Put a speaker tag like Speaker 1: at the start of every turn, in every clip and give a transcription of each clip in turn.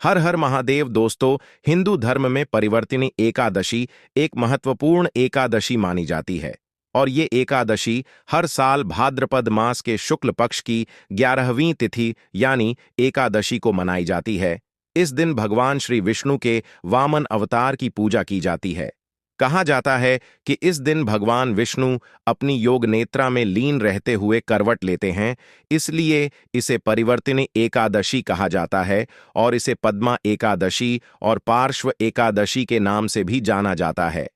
Speaker 1: हर हर महादेव दोस्तों, हिंदू धर्म में परिवर्तिनी एकादशी एक महत्वपूर्ण एकादशी मानी जाती है और ये एकादशी हर साल भाद्रपद मास के शुक्ल पक्ष की 11वीं तिथि यानी एकादशी को मनाई जाती है। इस दिन भगवान श्री विष्णु के वामन अवतार की पूजा की जाती है। कहा जाता है कि इस दिन भगवान विष्णु अपनी योग नेत्रा में लीन रहते हुए करवट लेते हैं, इसलिए इसे परिवर्तिनी एकादशी कहा जाता है और इसे पद्मा एकादशी और पार्श्व एकादशी के नाम से भी जाना जाता है।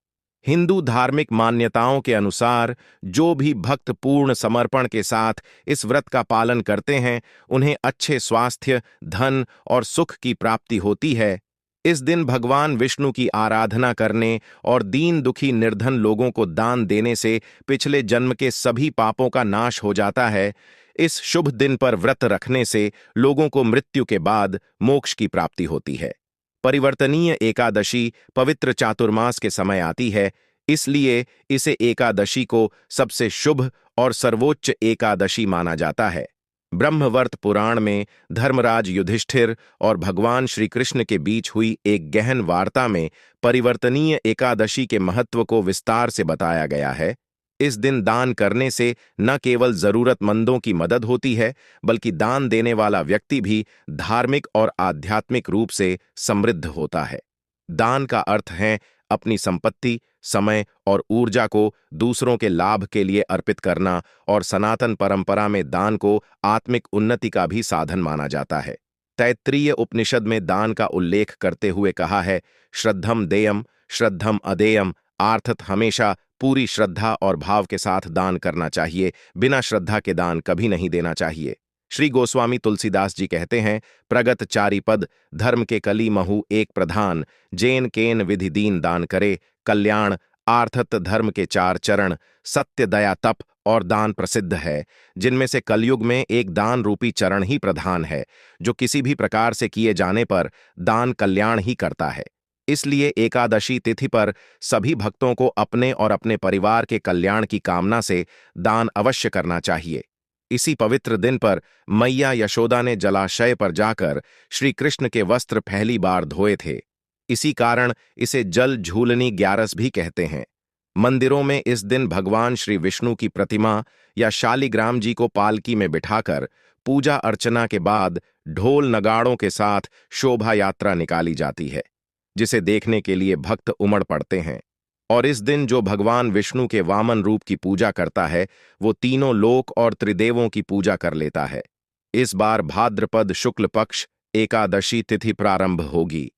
Speaker 1: हिंदू धार्मिक मान्यताओं के अनुसार जो भी भक्त पूर्ण समर्पण के साथ इस व्रत का पालन करते हैं, उन्हें अच्छे स्वास्थ्य, धन और सुख की प्राप्ति होती है। इस दिन भगवान विष्णु की आराधना करने और दीन दुखी निर्धन लोगों को दान देने से पिछले जन्म के सभी पापों का नाश हो जाता है। इस शुभ दिन पर व्रत रखने से लोगों को मृत्यु के बाद मोक्ष की प्राप्ति होती है। परिवर्तनीय एकादशी पवित्र चातुर्मास के समय आती है, इसलिए इसे एकादशी को सबसे शुभ और सर्वोच्च एकादशी माना जाता है। ब्रह्मवर्त पुराण में धर्मराज युधिष्ठिर और भगवान श्री कृष्ण के बीच हुई एक गहन वार्ता में परिवर्तनीय एकादशी के महत्व को विस्तार से बताया गया है। इस दिन दान करने से न केवल जरूरतमंदों की मदद होती है, बल्कि दान देने वाला व्यक्ति भी धार्मिक और आध्यात्मिक रूप से समृद्ध होता है। दान का अर्थ है अपनी संपत्ति, समय और ऊर्जा को दूसरों के लाभ के लिए अर्पित करना, और सनातन परंपरा में दान को आत्मिक उन्नति का भी साधन माना जाता है। तैत्तिरीय उपनिषद में दान का उल्लेख करते हुए कहा है, श्रद्धम देयम श्रद्धम अदेयम, अर्थात हमेशा पूरी श्रद्धा और भाव के साथ दान करना चाहिए, बिना श्रद्धा के दान कभी नहीं देना चाहिए। श्री गोस्वामी तुलसीदास जी कहते हैं, प्रगत चारि पद धर्म के कली महु एक प्रधान, जेन केन विधि दीन दान करे कल्याण, अर्थात धर्म के 4 चरण सत्य, दया, तप और दान प्रसिद्ध है, जिनमें से कलयुग में एक दान रूपी चरण ही प्रधान है, जो किसी भी प्रकार से किए जाने पर दान कल्याण ही करता है। इसलिए एकादशी तिथि पर सभी भक्तों को अपने और अपने परिवार के कल्याण की कामना से दान अवश्य करना चाहिए। इसी पवित्र दिन पर मैया यशोदा ने जलाशय पर जाकर श्री कृष्ण के वस्त्र पहली बार धोए थे। इसी कारण इसे जल झूलनी ग्यारस भी कहते हैं। मंदिरों में इस दिन भगवान श्री विष्णु की प्रतिमा या शालिग्राम जी को पालकी में बिठाकर पूजा अर्चना के बाद ढोल नगाड़ों के साथ शोभा यात्रा निकाली जाती है, जिसे देखने के लिए भक्त उमड़ पड़ते हैं। और इस दिन जो भगवान विष्णु के वामन रूप की पूजा करता है, वो तीनों लोक और त्रिदेवों की पूजा कर लेता है। इस बार भाद्रपद शुक्ल पक्ष एकादशी तिथि प्रारंभ होगी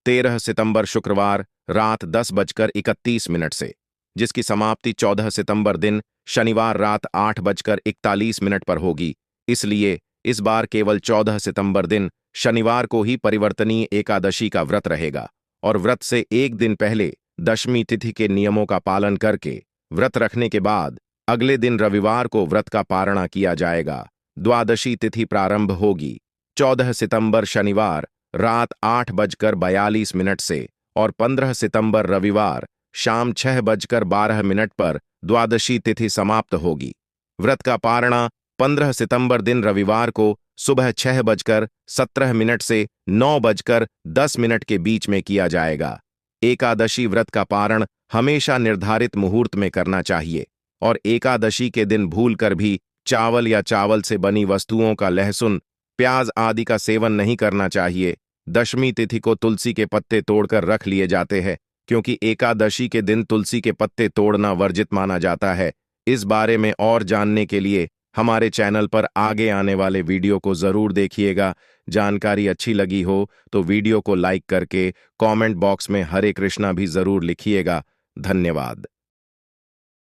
Speaker 1: 13 सितंबर शुक्रवार रात 10:31 से, जिसकी समाप्ति 14 सितंबर दिन शनिवार रात 8:41 पर होगी। इसलिए इस बार केवल 14 सितंबर दिन शनिवार को ही परिवर्तनीय एकादशी का व्रत रहेगा, और व्रत से एक दिन पहले दशमी तिथि के नियमों का पालन करके व्रत रखने के बाद अगले दिन रविवार को व्रत का पारणा किया जाएगा। द्वादशी तिथि प्रारंभ होगी 14 सितंबर शनिवार रात 8:42 से, और 15 सितंबर रविवार शाम 6:12 पर द्वादशी तिथि समाप्त होगी। व्रत का पारणा 15 सितंबर दिन रविवार को सुबह 6:17 से 9:10 के बीच में किया जाएगा। एकादशी व्रत का पारण हमेशा निर्धारित मुहूर्त में करना चाहिए, और एकादशी के दिन भूलकर भी चावल या चावल से बनी वस्तुओं का, लहसुन, प्याज आदि का सेवन नहीं करना चाहिए। दशमी तिथि को तुलसी के पत्ते तोड़कर रख लिए जाते हैं, क्योंकि एकादशी के दिन तुलसी के पत्ते तोड़ना वर्जित माना जाता है। इस बारे में और जानने के लिए हमारे चैनल पर आगे आने वाले वीडियो को जरूर देखिएगा। जानकारी अच्छी लगी हो तो वीडियो को लाइक करके कमेंट बॉक्स में हरे कृष्णा भी जरूर लिखिएगा। धन्यवाद।